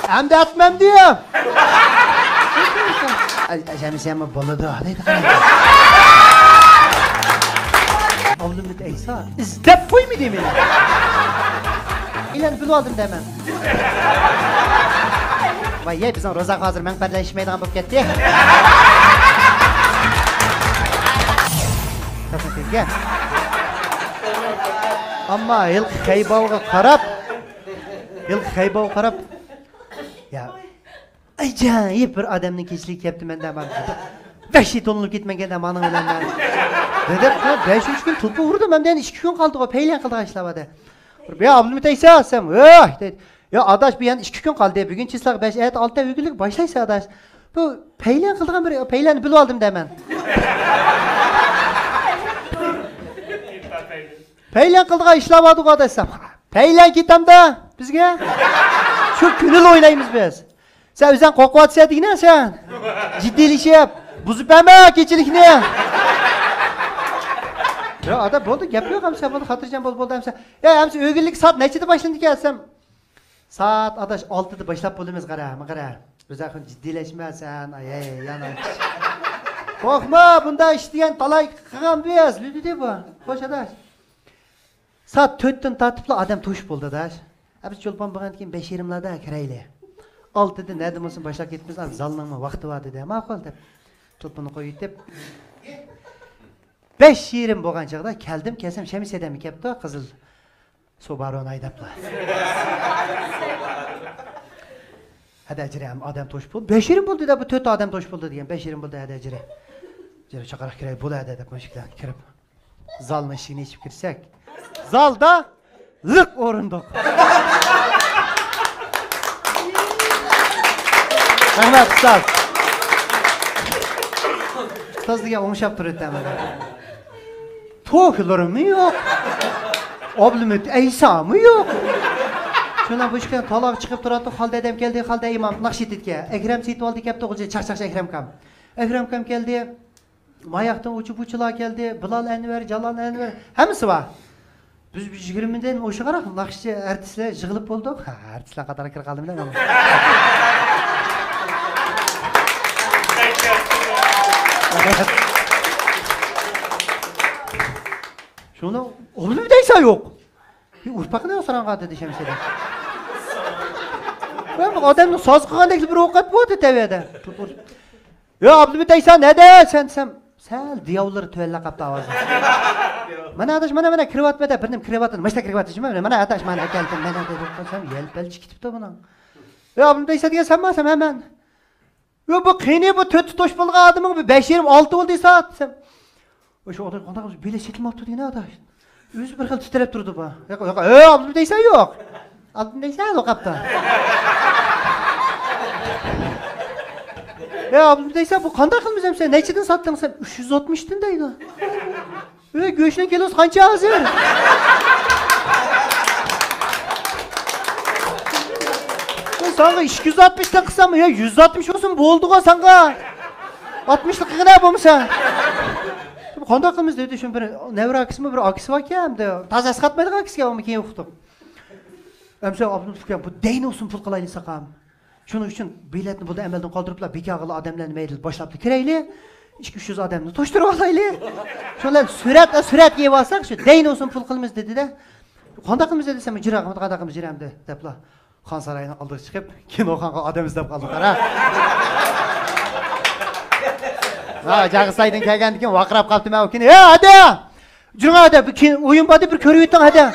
Hem de atmam diyorum. Şemsiye mi boladı? Oğlum Eysa, izdep koy mu diyeyim? İlan bunu aldım demem. Vay ye bizim Rozak hazır, ben birleşmeyden bu gitti. Gel. Ama ilk Xeybalga qarab, ya acayip bir adamning kechlik yaptı menda bana. Vahşi tonulib ketmaganda mani bilan men. Dedim, 5-3 kun tulpa urdim, mendan 2 kun qoldi, paylan qildi ishlabadi. Ya Abdulmit Eysa desem, dedi. Ya adaş bir yan 2 kun qoldi, bugun chislaq 5 ayat 6 uygulik boshlaysa adaş. Bu paylan qildigan bir paylanni bilib oldim deyman. Paylan qildigan ishlabadi desam. Paylan ketamda bizga. Shu kunil o'ynaymiz biz. Sen o'zing qo'rqyapsan degina sen. Jiddiylashib, buzib berma kechilikni. Ya ada bo'ldi, gap yo'q hamsa bo'ldi, xotirjam bo'ldi hamsa. Ya hamsa o'g'illik soat nechida boshlandi desam. Soat adash 6 da boshlab bo'lamiz, qara. O'zing jiddiylashmasan, ay yana. Qo'rqma, bunda ish degan talay qilgan biz, dedi bu. Xo'sh adash. Soat 4 dan tartibli odam to'shib bo'ldi adash. Biz cho'lpon bo'lgandan keyin 5:20larda kirayli. 6da nada bo'lsin boshlab ketmiz, zalning vaqti bor dedi. Ma'qul deb cho'lponni qo'yib deb 5:20 bo'lgan chaqda keldim, kelsam Shamisiyadami kelibdi, qizil Subaru'ni haydablar. Hadajiri ham odam to'shib bo'ldi. 5:20 bo'ldi deb bu 4 odam to'shib bo'ldi degan. 5:20 bo'ldi hadajiri. Jira chaqariq kiray bo'ladi deb mashiklar kirib. Zalning ishini ichib kirsak, zalda liq o'rindiq. Rahmat ustoz. Ustozga o'mshab turibdi mana. To'qlarimi yo'q. Abdulmit Eysomi yo'q. Shundan boshqa taloq chiqib turadi, Xolda adam keldi, Xolda imom Naqshidga. Akram Seyitvoldi kelibdi, o'zi chaqchaq Akram kam. Akram kam keldi. Mayaqdan uçular geldi, Bilal Enver, Jalal Enver, hammasi bor. Biz 20dan o'sha qaraq Naqshchi artistlar yig'ilib bo'ldik. Ha, artistlar qatoriga kirib qoldim bilan. Şunu oğlum deysə yox. Bir urpaqına soran qadı deşəmsədə. Ben bu adamın saz qılğandakı bir ovqat bu da təvədə. Ya Abdulmit deysə nədə sen diyavları tövələ qapdı avazı. Mana adaş mana krivatmada birnim krivatın, məşdə krivatı mana adaş mana gəldim mana dedim. Sen yelpəlçi kitibdə buna. Ya Abdulmit deysə deyə sən məsəm həmən. Ya bu qeyni bu töt toş bulğan adamın 5:26 oldu saat. O'sha odam qanday bele setilmabdi deyna adaş. O'zi bir xil titrab turdi bu. Yo'q, Abdulmit deysə yo'q. Abdulmit deysə yo'qapda. Ya Abdulmit deysə bu qanday qilmizam sen? Nechidan satding sen? 360 dan deydi. Go'shtning kilosi qancha hozir? Sana 260 dan qilsam, ya 160 olsun bo'ldi-ku senga. 60lik qilgina bo'lmasa. Qanday qilamiz dedi shu bir nevra akismi bir akisi bor ekan-da. Toza asqatmaydigan akisiga bo'lmi keyin o'qitdim. Amsa Abdulmit fikrim bu deyn olsun pul qilaylik ham. Shuning uchun biletni bo'ldi amaldan qoldiriblar, bekag'ili odamlarni mayli boshlabdi kirayli. 200-300 odamni to'shtirib olaylik. Shular surat yeb olsak, shu deyn olsun pul qilamiz dedi-da. Qanday qilamiz desam, ijro qanday qilamiz jiramdi deblar. Xon saroyining oldiga chiqib, kinoxonga odam izlab qoldik qara. Ha, Jag'isaydan kelgandan keyin vaqirab qoldim men o'kin. Ada! Jurma ada, o'yin bordi bir ko'rib o'tding ada.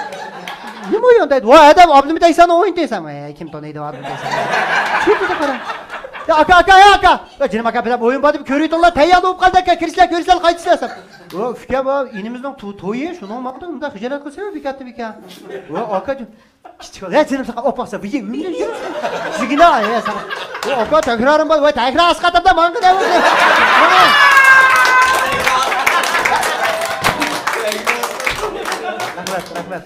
Nima o'yin deydi? Voy adam Abdulmit Eysani o'yin desam, kim taniydi Abdulmit Eysani? Shu dedi qara. Ya aka. Ya jinim aka bilan o'yin bordi bir ko'rib o'tdinglar, tayyor bo'lib qoldi aka, kirishlar qaytisizlar. O fikra bu inimizning to'yi, shuni maqta unda hijolat qilsa bekatni beka. Va aka ya jinim saqa opaqsa, bu uyimda yuribsan. Shugina ya sana. O aka takrarim bor, voy takrar asqatabda manga nima bo'ldi? Rahmat.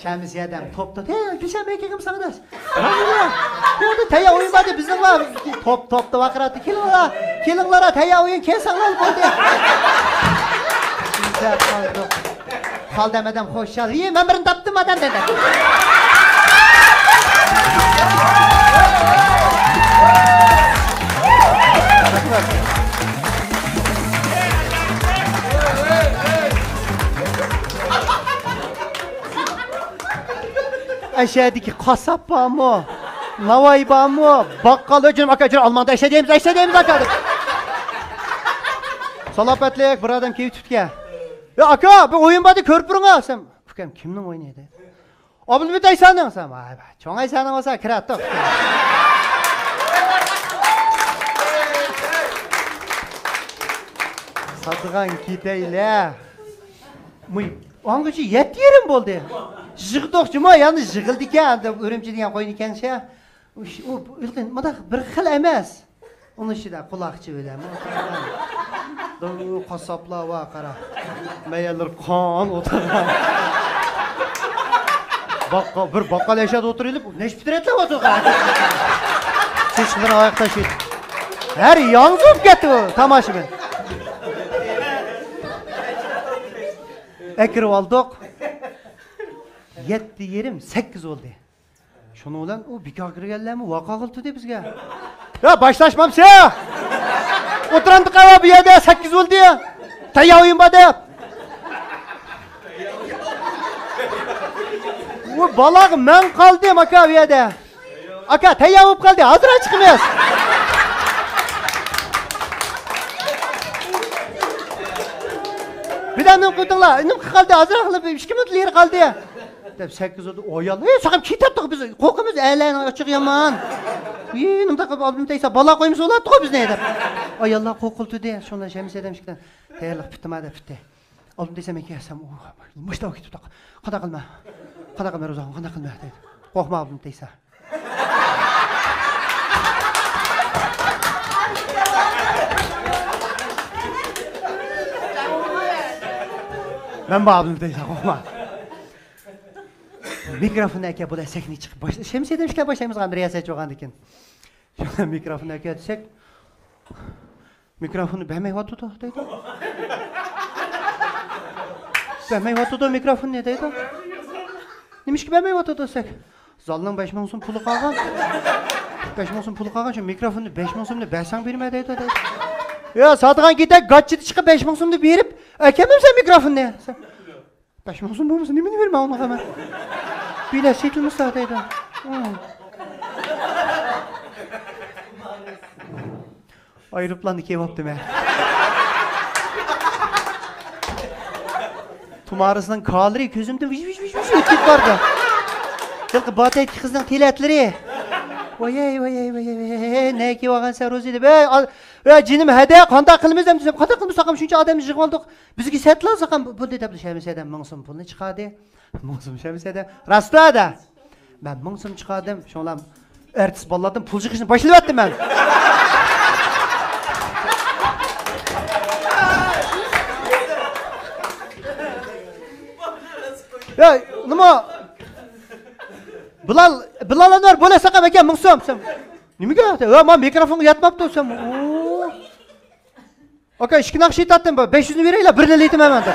Şamisiyadam topda. Dushanba keldim saqadash. Yo'q, tayyor o'yin bordi bizning va topda vaqirati kelinglar, tayyor o'yin kelsanglar bo'ldi. Bizlar qoldik. Qoldamadan xo'shal. Men birini topdim odam dedi. Aşağıdaki kasap var mı? Navay var mı? Bakkal öcünüm akacır. Almanda eşediğimiz akar. Salapetlik bir adam keyif tutke. Ya aka bir oyun badi körpürün ha sen. Fikrim kimnin oynaydı? Abdülmit Aysan'ın sen. Vay be. Çoğun Aysan'ın olsa kırattı. Satıgan gideyle. Hangisi yet yerim boldu. Jıgdıkçı mı yalnız jıgıldı ki örümcü diyen koyun iken şey. O mada bir xil emas. Onun içinde kulakçı öyle. Doğru kasaplar var kara. Meyelir kan oturan. Bir bakkal eşyada oturuyordu. Neş bitiretle oturuyor. Seçkilerin ayakta şey. Her yansıp gitti o tamaşa ben. Ekir aldık. 7 yerim 8 oldu. Şunu olan o bir kakır geldi mi vaka kıldı bizge. Ya başlaşmam ya. Oturandık ama bir yerde 8 oldu ya. Tayya oyun badı. O balık ben kaldım aka bir yerde. Aka tayya olup kaldı. Hazır çıkmıyoruz. Bir de ne kurdunlar? Ne kaldı? Hazır akıllı bir işki mutlu yeri kaldı ya. 8 oldu. Oyalı. Sakın kitaptık biz. Kokumuz eğlen açık yaman. Yeğenim de albümdeyse bala koymuş olattık o biz ne edip. Ay Allah kokultu diye. Şundan şemis edemişken. Teyarlık bitti madem bitti. Albümdeyse ben kiyasam. Mışta vakit tutak. Kada kılma. Kada kılma Rozağım. Kada kılma. Korkma albümdeyse. Ben bu albümdeyse korkma. Mikrofonu eke bu da sekni çıkıp şems edemişken başlayımız kandır riyaset çoğandı iken. Mikrofonu eke etsek. Mikrofonu ben meyva tutu deydi. Ben meyva tutu mikrofonu ne deydi? Demiş ki ben meyva tutu sek. Zalının 5 monsun pulu kalgan. 5 monsun pulu kalgan şu mikrofonu 5 monsun bersan birime deydi. Ya sadıgan gidek gaççıdı çıkıp 5 monsun berip ekemem sen mikrofonu ne? 5 monsun bu musun? Nimini verme olmak hemen. Bile setilmiş zaten. Ayrıplandı kebap deme. Tumarısından kaldırıyor gözümde vış ötük vardı. Yılkı batı etki kızdan teletleri. Vay ne ki vagan seroziydi be cinim hede kanda kılmızdım desem kanda kılmış sakam şunca adam jık olduk. Bizki setlan sakam bu dedi şemiseden mıngsım pulunu çıkardı. Mıngsım şemiseden rastla da. Ben mıngsım çıkardım şunlam ertesi balladım pul çıkışını başlayıp ettim ben. Ya nima Bilal var böyle sakam eken mıngsım sen. Nime geldi? Ya ben mikrofonu yatmaptı sen. Okey, işkinak şey tattım 500'ünü vereyle birine leydim hemen de.